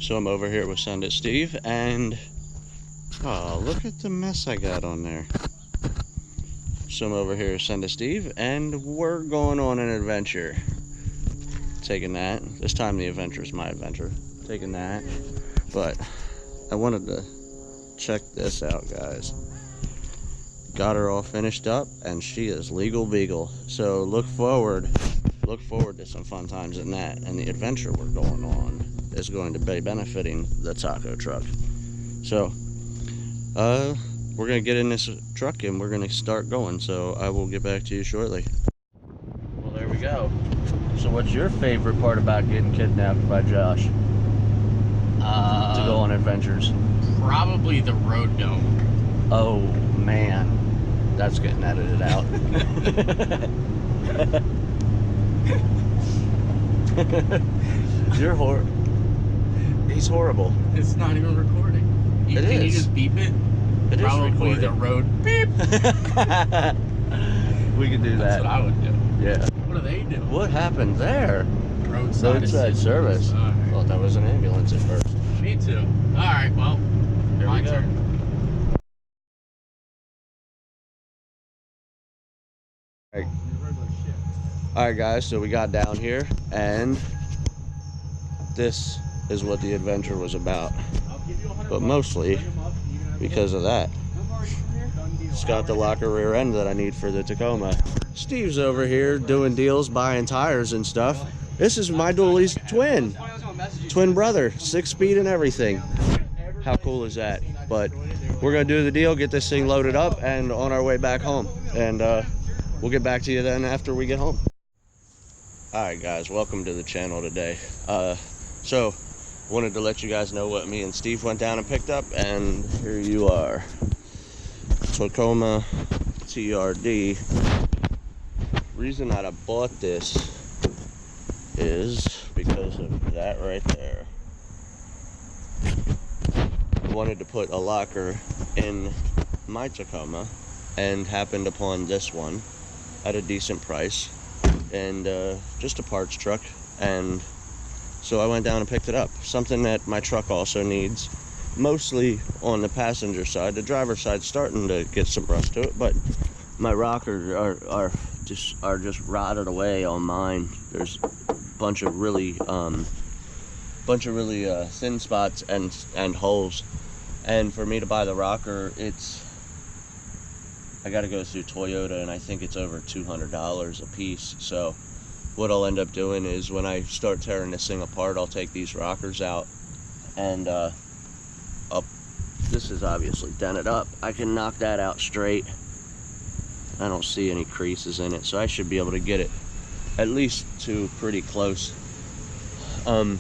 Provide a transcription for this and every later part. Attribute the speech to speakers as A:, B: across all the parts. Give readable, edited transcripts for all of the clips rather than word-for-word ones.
A: So I'm over here with Send It Steve, and oh, look at the mess I got on there. So I'm over here with Send It Steve, and we're going on an adventure. Taking that. This time the adventure is my adventure. Taking that. But I wanted to check this out, guys. Got her all finished up, and she is legal beagle. So look forward to some fun times in that, and the adventure we're going on is going to be benefiting the taco truck. So we're gonna get in this truck and we're gonna start going, so I will get back to you shortly. Well, there we go. So what's your favorite part about getting kidnapped by Josh to go on adventures?
B: Probably the road dome.
A: Oh man, that's getting edited out. He's horrible.
B: It's not even recording.
A: Can
B: you just beep it?
A: It
B: Probably
A: is
B: the road beep.
A: We could do that.
B: That's what I would do.
A: Yeah.
B: What are they doing?
A: What happened there?
B: Roadside
A: service.
B: Right.
A: Thought that was an ambulance at first.
B: Me too. All right. Well,
A: Here
B: my
A: we go.
B: turn.
A: All right, guys. So we got down here, and this is what the adventure was about. But mostly because of that. It's got the locker rear end that I need for the Tacoma. Steve's over here doing deals, buying tires and stuff. This is my dually's twin brother, 6-speed and everything. How cool is that? But we're gonna do the deal, get this thing loaded up, and on our way back home. And we'll get back to you then after we get home. All right, guys, welcome to the channel today. So wanted to let you guys know what me and Steve went down and picked up, and here you are. Tacoma TRD. Reason that I bought this is because of that right there. I wanted to put a locker in my Tacoma and happened upon this one at a decent price, and just a parts truck, and so I went down and picked it up. Something that my truck also needs, mostly on the passenger side. The driver's side's starting to get some rust to it, but my rockers are just rotted away on mine. There's a bunch of really thin spots and holes. And for me to buy the rocker, I got to go through Toyota, and I think it's over $200 a piece. So what I'll end up doing is when I start tearing this thing apart, I'll take these rockers out, and this is obviously dented up. I can knock that out straight. I don't see any creases in it, so I should be able to get it at least to pretty close. So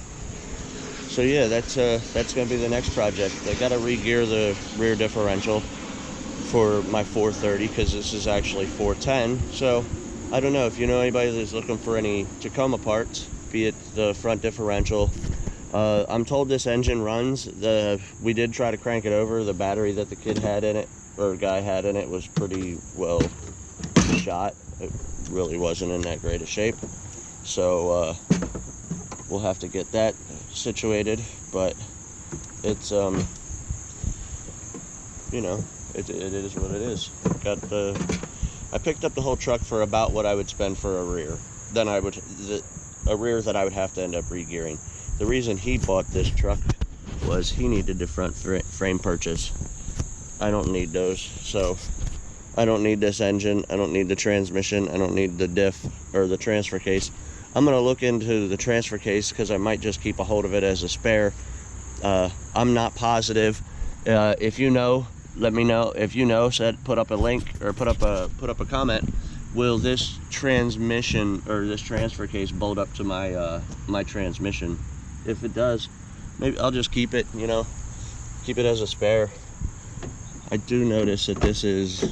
A: yeah, that's gonna be the next project. I gotta re-gear the rear differential for my 430, because this is actually 410. So I don't know if you know anybody that's looking for any Tacoma parts, be it the front differential. I'm told this engine runs. We did try to crank it over. The battery that the kid had in it, or guy had in it, was pretty well shot. It really wasn't in that great a shape. So we'll have to get that situated. But it's you know, it is what it is. I picked up the whole truck for about what I would spend for a rear. Then a rear that I would have to end up re-gearing. The reason he bought this truck was he needed the front frame purchase. I don't need those, so I don't need this engine, I don't need the transmission, I don't need the diff or the transfer case. I'm going to look into the transfer case because I might just keep a hold of it as a spare. I'm not positive. If you know, let me know. If you know, put up a link or put up a comment. Will this transmission or this transfer case bolt up to my my transmission? If it does, maybe I'll just keep it, you know, keep it as a spare. I do notice that this is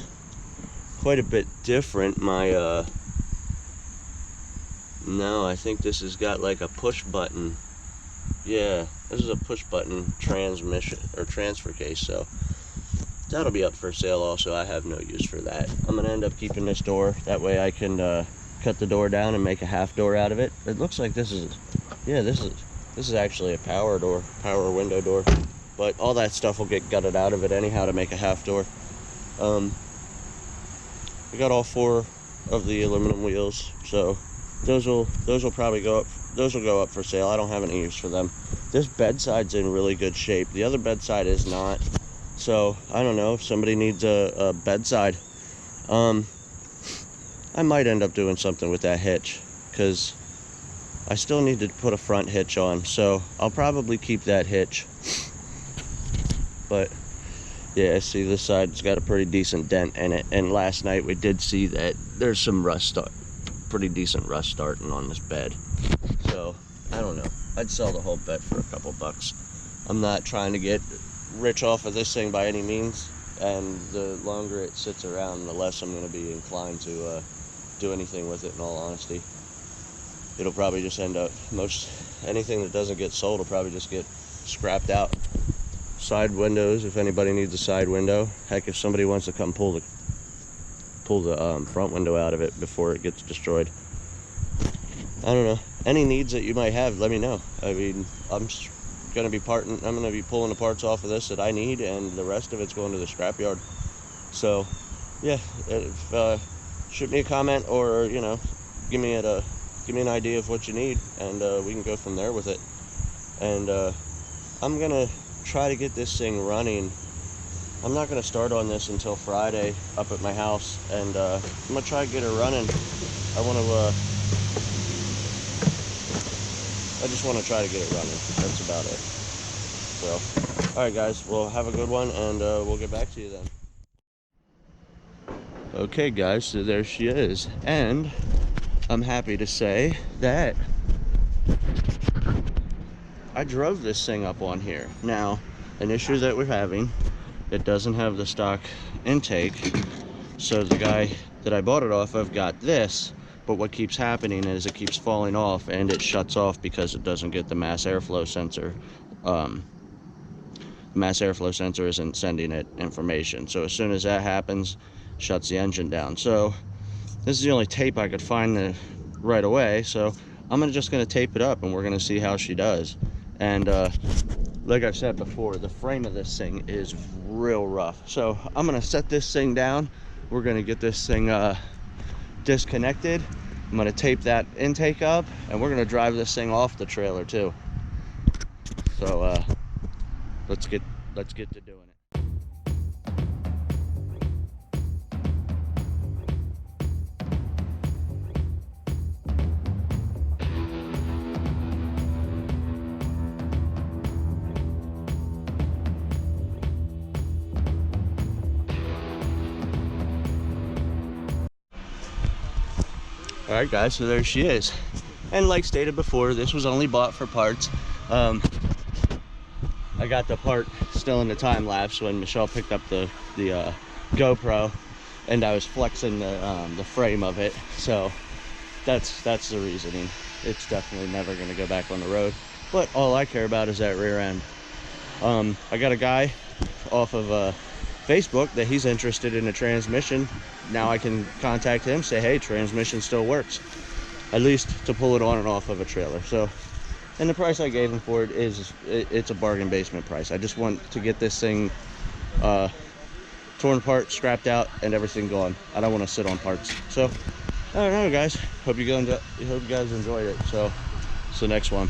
A: quite a bit different. No, I think this has got like a push button. Yeah, this is a push button transmission or transfer case, so that'll be up for sale also. I have no use for that. I'm gonna end up keeping this door. That way I can cut the door down and make a half door out of it. It looks like this is, yeah, this is This is actually a power window door, but all that stuff will get gutted out of it anyhow to make a half door. We got all 4 of the aluminum wheels, so those will probably go up. Those will go up for sale. I don't have any use for them. This bedside's in really good shape. The other bedside is not. So I don't know if somebody needs a bedside. I might end up doing something with that hitch, because I still need to put a front hitch on, so I'll probably keep that hitch. But yeah, see, this side's got a pretty decent dent in it, and last night we did see that there's some pretty decent rust starting on this bed. So I don't know, I'd sell the whole bed for a couple bucks. I'm not trying to get rich off of this thing by any means, and the longer it sits around, the less I'm going to be inclined to do anything with it, in all honesty. It'll probably just end up, anything that doesn't get sold will probably just get scrapped out. Side windows, if anybody needs a side window. Heck, if somebody wants to come pull the front window out of it before it gets destroyed. I don't know. Any needs that you might have, let me know. I mean, I'm going to be pulling the parts off of this that I need, and the rest of it's going to the scrapyard. So, yeah, shoot me a comment, or give me an idea of what you need, and we can go from there with it. And I'm gonna try to get this thing running. I'm not gonna start on this until Friday up at my house, and I'm gonna try to get it running. I just want to try to get it running. That's about it. So, all right, guys. Well, have a good one, and we'll get back to you then. Okay, guys. So there she is, and I'm happy to say that I drove this thing up on here. Now, an issue that we're having, it doesn't have the stock intake, so the guy that I bought it off of got this, but what keeps happening is it keeps falling off, and it shuts off because it doesn't get the mass airflow sensor. The mass airflow sensor isn't sending it information, so as soon as that happens, it shuts the engine down. So this is the only tape I could find right away, so I'm just going to tape it up, and we're going to see how she does. And like I've said before, the frame of this thing is real rough. So I'm going to set this thing down. We're going to get this thing disconnected. I'm going to tape that intake up, and we're going to drive this thing off the trailer too. So let's get to doing it. All right, guys, so there she is. And like stated before, this was only bought for parts. I got the part still in the time lapse when Michelle picked up the GoPro, and I was flexing the frame of it. So that's the reasoning. It's definitely never going to go back on the road. But all I care about is that rear end. I got a guy off of Facebook that he's interested in a transmission. Now I can contact him, say, hey, transmission still works, at least to pull it on and off of a trailer. So, and the price I gave him for it it's a bargain basement price. I just want to get this thing torn apart, scrapped out, and everything gone. I don't want to sit on parts. So I don't know, guys. Hope you guys enjoyed it. So next one.